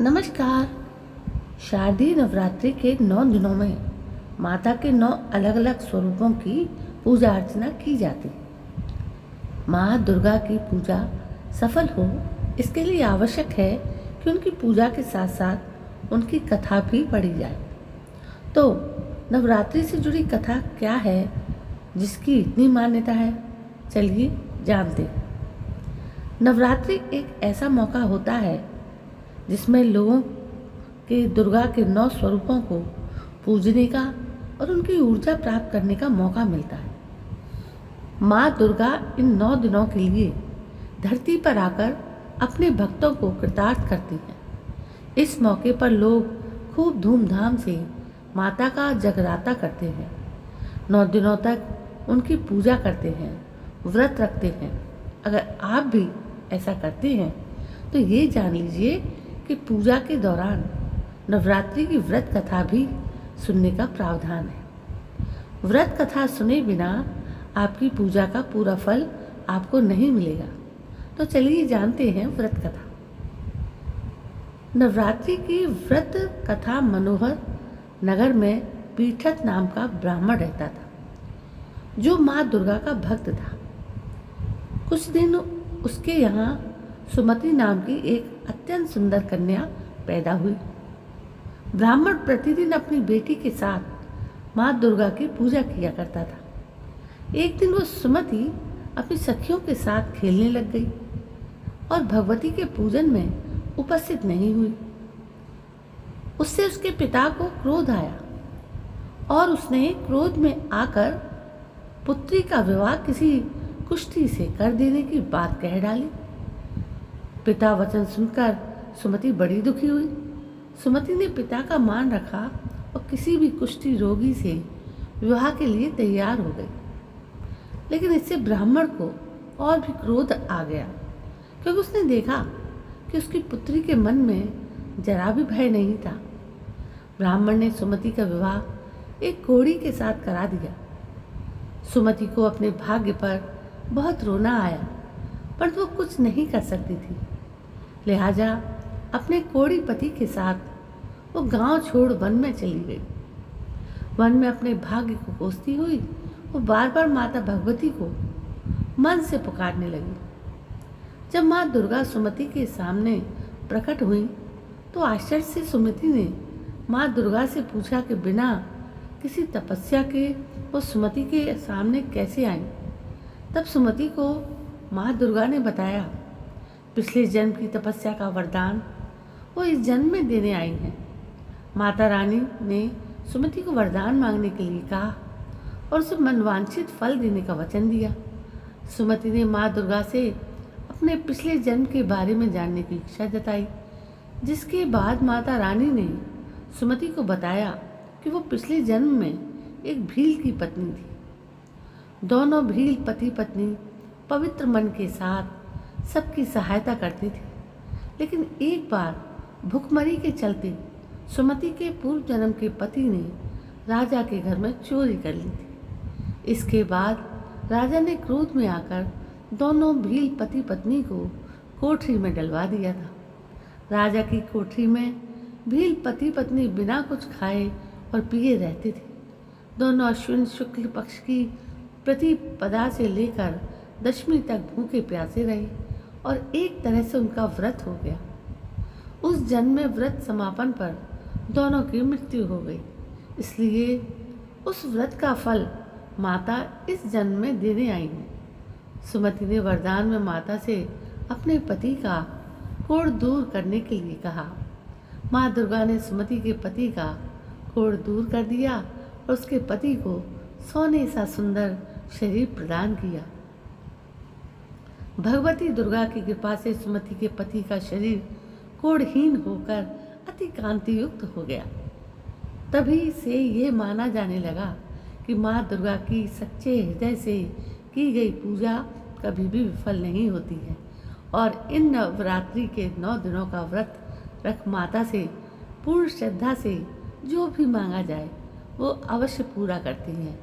नमस्कार। शारदीय नवरात्रि के 9 दिनों में माता के 9 अलग अलग स्वरूपों की पूजा अर्चना की जाती है। माँ दुर्गा की पूजा सफल हो इसके लिए आवश्यक है कि उनकी पूजा के साथ साथ उनकी कथा भी पढ़ी जाए। तो नवरात्रि से जुड़ी कथा क्या है जिसकी इतनी मान्यता है, चलिए जानते हैं। नवरात्रि एक ऐसा मौका होता है जिसमें लोगों के दुर्गा के 9 स्वरूपों को पूजने का और उनकी ऊर्जा प्राप्त करने का मौका मिलता है। माँ दुर्गा इन 9 दिनों के लिए धरती पर आकर अपने भक्तों को कृतार्थ करती हैं। इस मौके पर लोग खूब धूमधाम से माता का जगराता करते हैं। 9 दिनों तक उनकी पूजा करते हैं, व्रत रखते हैं। अगर आप भी ऐसा करते हैं तो ये जान लीजिए कि पूजा के दौरान नवरात्रि की व्रत कथा भी सुनने का प्रावधान है। व्रत कथा सुने बिना आपकी पूजा का पूरा फल आपको नहीं मिलेगा। तो चलिए जानते हैं व्रत कथा। नवरात्रि की व्रत कथा मनोहर नगर में पीठत नाम का ब्राह्मण रहता था, जो माँ दुर्गा का भक्त था। कुछ दिन उसके यहाँ सुमति नाम की एक अत्यंत सुंदर कन्या पैदा हुई। ब्राह्मण प्रतिदिन अपनी बेटी के साथ माँ दुर्गा की पूजा किया करता था। एक दिन वो सुमति अपनी सखियों के साथ खेलने लग गई और भगवती के पूजन में उपस्थित नहीं हुई। उससे उसके पिता को क्रोध आया और उसने क्रोध में आकर पुत्री का विवाह किसी कुष्ठी से कर देने की बात कह डाली। पिता वचन सुनकर सुमति बड़ी दुखी हुई। सुमति ने पिता का मान रखा और किसी भी कुष्ठी रोगी से विवाह के लिए तैयार हो गई। लेकिन इससे ब्राह्मण को और भी क्रोध आ गया, क्योंकि उसने देखा कि उसकी पुत्री के मन में जरा भी भय नहीं था। ब्राह्मण ने सुमति का विवाह एक कोढ़ी के साथ करा दिया। सुमति को अपने भाग्य पर बहुत रोना आया, पर वो कुछ नहीं कर सकती थी। लिहाजा अपने कोढ़ी पति के साथ वो गांव छोड़ वन में चली गई। वन में अपने भाग्य को कोसती हुई वो बार बार माता भगवती को मन से पुकारने लगी। जब माँ दुर्गा सुमति के सामने प्रकट हुई तो आश्चर्य से सुमति ने माँ दुर्गा से पूछा कि बिना किसी तपस्या के वो सुमति के सामने कैसे आई। तब सुमति को माँ दुर्गा ने बताया, पिछले जन्म की तपस्या का वरदान वो इस जन्म में देने आई हैं। माता रानी ने सुमति को वरदान मांगने के लिए कहा और उसे मनवांछित फल देने का वचन दिया। सुमति ने माँ दुर्गा से अपने पिछले जन्म के बारे में जानने की इच्छा जताई, जिसके बाद माता रानी ने सुमति को बताया कि वो पिछले जन्म में एक भील की पत्नी थी। दोनों भील पति पत्नी पवित्र मन के साथ सबकी सहायता करती थी। लेकिन एक बार भुखमरी के चलते सुमति के पूर्व जन्म के पति ने राजा के घर में चोरी कर ली थी। इसके बाद राजा ने क्रोध में आकर दोनों भील पति पत्नी को कोठरी में डलवा दिया था। राजा की कोठरी में भील पति पत्नी बिना कुछ खाए और पिए रहते थे। दोनों अश्विन शुक्ल पक्ष की प्रतिपदा से लेकर दशमी तक भूखे प्यासे रहे और एक तरह से उनका व्रत हो गया। उस जन्म में व्रत समापन पर दोनों की मृत्यु हो गई। इसलिए उस व्रत का फल माता इस जन्म में देने आई हैं। सुमति ने वरदान में माता से अपने पति का कोढ़ दूर करने के लिए कहा। माँ दुर्गा ने सुमति के पति का कोढ़ दूर कर दिया और उसके पति को सोने सा सुंदर शरीर प्रदान किया। भगवती दुर्गा की कृपा से सुमति के पति का शरीर कोढ़हीन होकर अति कांति युक्त हो गया। तभी से ये माना जाने लगा कि माँ दुर्गा की सच्चे हृदय से की गई पूजा कभी भी विफल नहीं होती है और इन नवरात्रि के 9 दिनों का व्रत रख माता से पूर्ण श्रद्धा से जो भी मांगा जाए वो अवश्य पूरा करती हैं।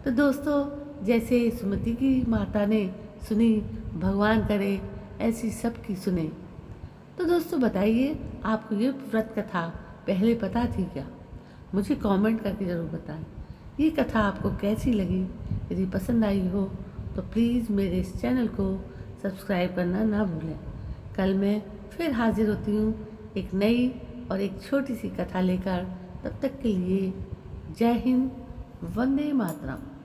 तो दोस्तों, जैसे सुमति की माता ने सुनी, भगवान करे ऐसी सबकी सुने। तो दोस्तों बताइए, आपको ये व्रत कथा पहले पता थी क्या? मुझे कमेंट करके ज़रूर बताएं। ये कथा आपको कैसी लगी? यदि पसंद आई हो तो प्लीज़ मेरे इस चैनल को सब्सक्राइब करना ना भूलें। कल मैं फिर हाजिर होती हूँ एक नई और एक छोटी सी कथा लेकर। तब तक के लिए जय हिंद, वंदे मातरम।